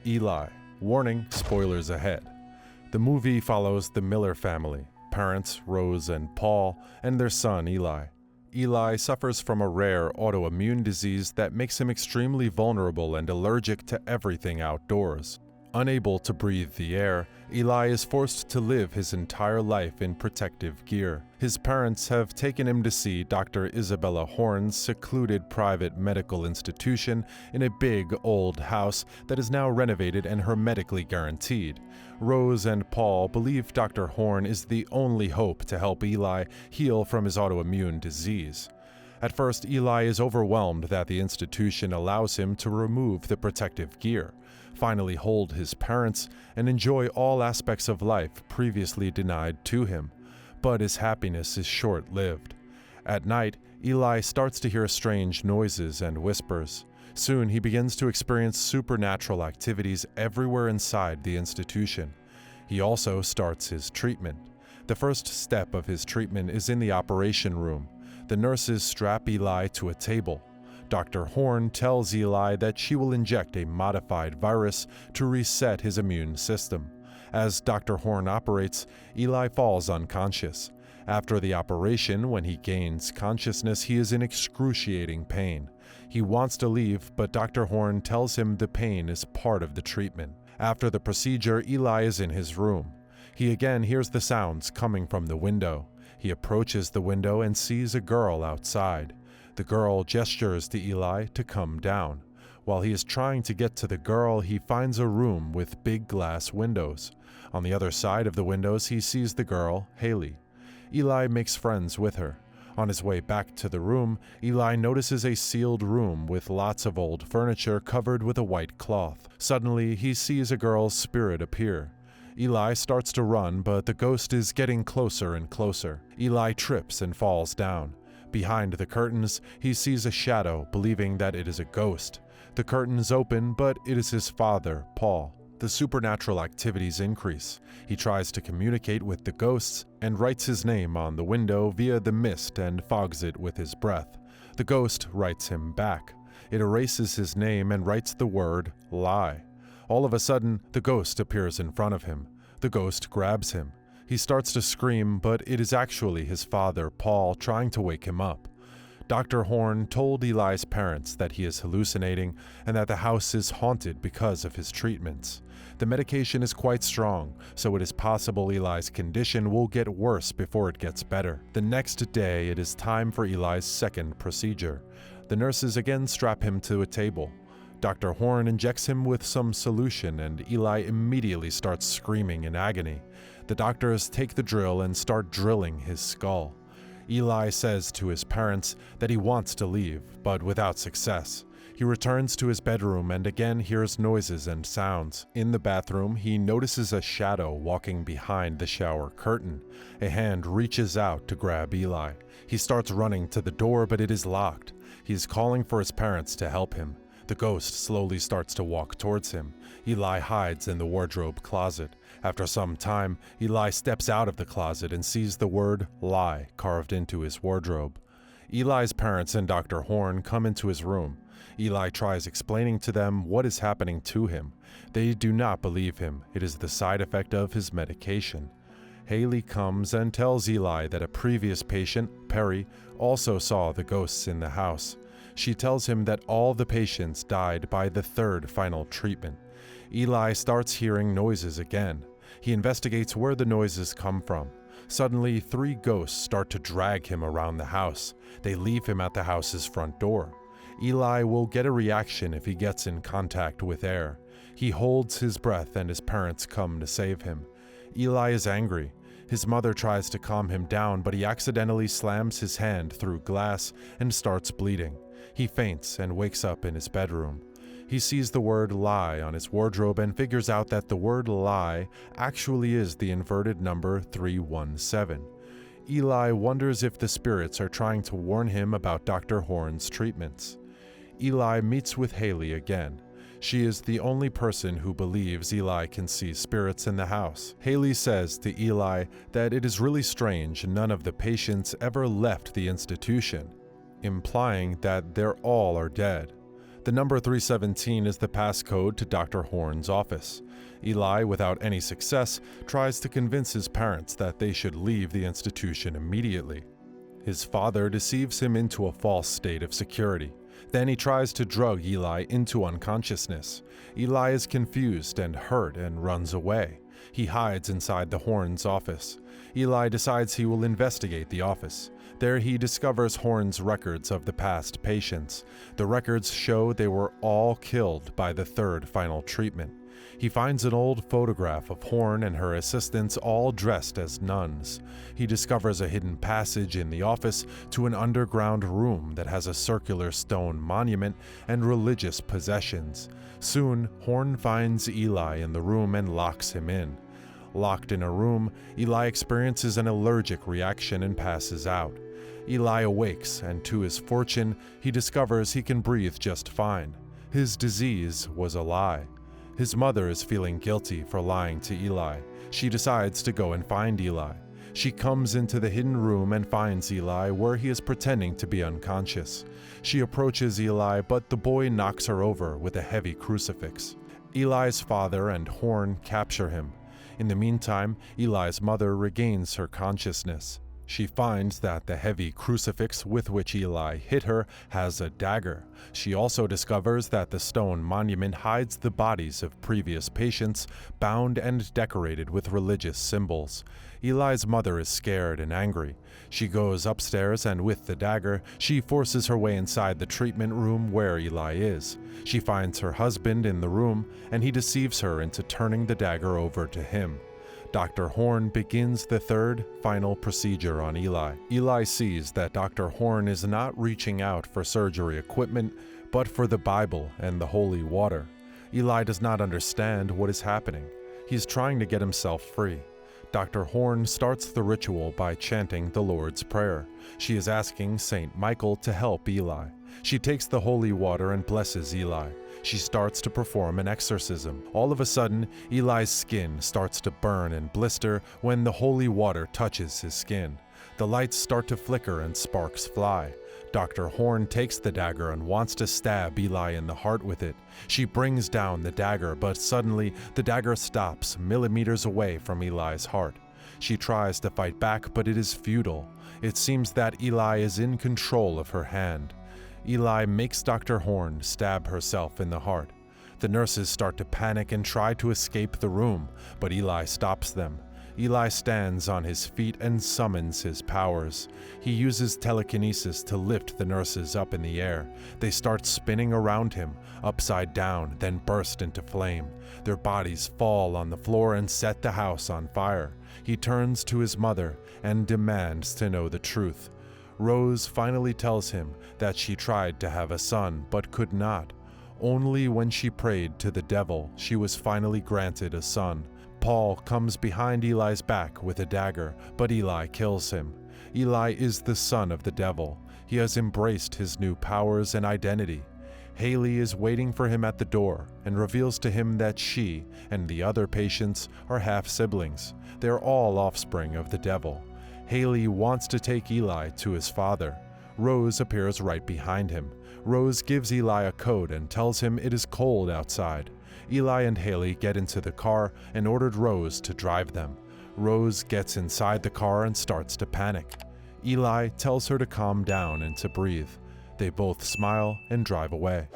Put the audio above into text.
Eli. Warning, spoilers ahead. The movie follows the Miller family, parents Rose and Paul, and their son Eli. Eli suffers from a rare autoimmune disease that makes him extremely vulnerable and allergic to everything outdoors. Unable to breathe the air, Eli is forced to live his entire life in protective gear. His parents have taken him to see Dr. Isabella Horn's secluded private medical institution in a big old house that is now renovated and hermetically guaranteed. Rose and Paul believe Dr. Horn is the only hope to help Eli heal from his autoimmune disease. At first, Eli is overwhelmed that the institution allows him to remove the protective gear, finally hold his parents, and enjoy all aspects of life previously denied to him. But his happiness is short-lived. At night, Eli starts to hear strange noises and whispers. Soon, he begins to experience supernatural activities everywhere inside the institution. He also starts his treatment. The first step of his treatment is in the operation room. The nurses strap Eli to a table. Dr. Horn tells Eli that she will inject a modified virus to reset his immune system. As Dr. Horn operates, Eli falls unconscious. After the operation, when he gains consciousness, he is in excruciating pain. He wants to leave, but Dr. Horn tells him the pain is part of the treatment. After the procedure, Eli is in his room. He again hears the sounds coming from the window. He approaches the window and sees a girl outside. The girl gestures to Eli to come down. While he is trying to get to the girl, he finds a room with big glass windows. On the other side of the windows, he sees the girl, Haley. Eli makes friends with her. On his way back to the room, Eli notices a sealed room with lots of old furniture covered with a white cloth. Suddenly, he sees a girl's spirit appear. Eli starts to run, but the ghost is getting closer and closer. Eli trips and falls down. Behind the curtains, he sees a shadow, believing that it is a ghost. The curtains open, but it is his father, Paul. The supernatural activities increase. He tries to communicate with the ghosts and writes his name on the window via the mist and fogs it with his breath. The ghost writes him back. It erases his name and writes the word lie. All of a sudden, the ghost appears in front of him. The ghost grabs him. He starts to scream, but it is actually his father, Paul, trying to wake him up. Dr. Horn told Eli's parents that he is hallucinating and that the house is haunted because of his treatments. The medication is quite strong, so it is possible Eli's condition will get worse before it gets better. The next day, it is time for Eli's second procedure. The nurses again strap him to a table. Dr. Horn injects him with some solution, and Eli immediately starts screaming in agony. The doctors take the drill and start drilling his skull. Eli says to his parents that he wants to leave, but without success. He returns to his bedroom and again hears noises and sounds. In the bathroom, he notices a shadow walking behind the shower curtain. A hand reaches out to grab Eli. He starts running to the door, but it is locked. He is calling for his parents to help him. The ghost slowly starts to walk towards him. Eli hides in the wardrobe closet. After some time, Eli steps out of the closet and sees the word lie carved into his wardrobe. Eli's parents and Dr. Horn come into his room. Eli tries explaining to them what is happening to him. They do not believe him. It is the side effect of his medication. Haley comes and tells Eli that a previous patient, Perry, also saw the ghosts in the house. She tells him that all the patients died by the third final treatment. Eli starts hearing noises again. He investigates where the noises come from. Suddenly, 3 ghosts start to drag him around the house. They leave him at the house's front door. Eli will get a reaction if he gets in contact with air. He holds his breath and his parents come to save him. Eli is angry. His mother tries to calm him down, but he accidentally slams his hand through glass and starts bleeding. He faints and wakes up in his bedroom. He sees the word lie on his wardrobe and figures out that the word lie actually is the inverted number 317. Eli wonders if the spirits are trying to warn him about Dr. Horn's treatments. Eli meets with Haley again. She is the only person who believes Eli can see spirits in the house. Haley says to Eli that it is really strange none of the patients ever left the institution, implying that they all are dead. The number 317 is the passcode to Dr. Horn's office. Eli, without any success, tries to convince his parents that they should leave the institution immediately. His father deceives him into a false state of security. Then he tries to drug Eli into unconsciousness. Eli is confused and hurt and runs away. He hides inside the Horn's office. Eli decides he will investigate the office. There he discovers Horn's records of the past patients. The records show they were all killed by the third final treatment. He finds an old photograph of Horn and her assistants all dressed as nuns. He discovers a hidden passage in the office to an underground room that has a circular stone monument and religious possessions. Soon, Horn finds Eli in the room and locks him in. Locked in a room, Eli experiences an allergic reaction and passes out. Eli awakes, and to his fortune, he discovers he can breathe just fine. His disease was a lie. His mother is feeling guilty for lying to Eli. She decides to go and find Eli. She comes into the hidden room and finds Eli where he is pretending to be unconscious. She approaches Eli, but the boy knocks her over with a heavy crucifix. Eli's father and Horn capture him. In the meantime, Eli's mother regains her consciousness. She finds that the heavy crucifix with which Eli hit her has a dagger. She also discovers that the stone monument hides the bodies of previous patients, bound and decorated with religious symbols. Eli's mother is scared and angry. She goes upstairs and with the dagger, she forces her way inside the treatment room where Eli is. She finds her husband in the room, and he deceives her into turning the dagger over to him. Dr. Horn begins the third, final procedure on Eli. Eli sees that Dr. Horn is not reaching out for surgery equipment, but for the Bible and the holy water. Eli does not understand what is happening. He is trying to get himself free. Dr. Horn starts the ritual by chanting the Lord's Prayer. She is asking Saint Michael to help Eli. She takes the holy water and blesses Eli. She starts to perform an exorcism. All of a sudden, Eli's skin starts to burn and blister when the holy water touches his skin. The lights start to flicker and sparks fly. Dr. Horn takes the dagger and wants to stab Eli in the heart with it. She brings down the dagger, but suddenly the dagger stops millimeters away from Eli's heart. She tries to fight back, but it is futile. It seems that Eli is in control of her hand. Eli makes Dr. Horn stab herself in the heart. The nurses start to panic and try to escape the room, but Eli stops them. Eli stands on his feet and summons his powers. He uses telekinesis to lift the nurses up in the air. They start spinning around him, upside down, then burst into flame. Their bodies fall on the floor and set the house on fire. He turns to his mother and demands to know the truth. Rose finally tells him that she tried to have a son but could not. Only when she prayed to the devil, she was finally granted a son. Paul comes behind Eli's back with a dagger, but Eli kills him. Eli is the son of the devil. He has embraced his new powers and identity. Haley is waiting for him at the door and reveals to him that she and the other patients are half-siblings. They're all offspring of the devil. Haley wants to take Eli to his father. Rose appears right behind him. Rose gives Eli a coat and tells him it is cold outside. Eli and Haley get into the car and ordered Rose to drive them. Rose gets inside the car and starts to panic. Eli tells her to calm down and to breathe. They both smile and drive away.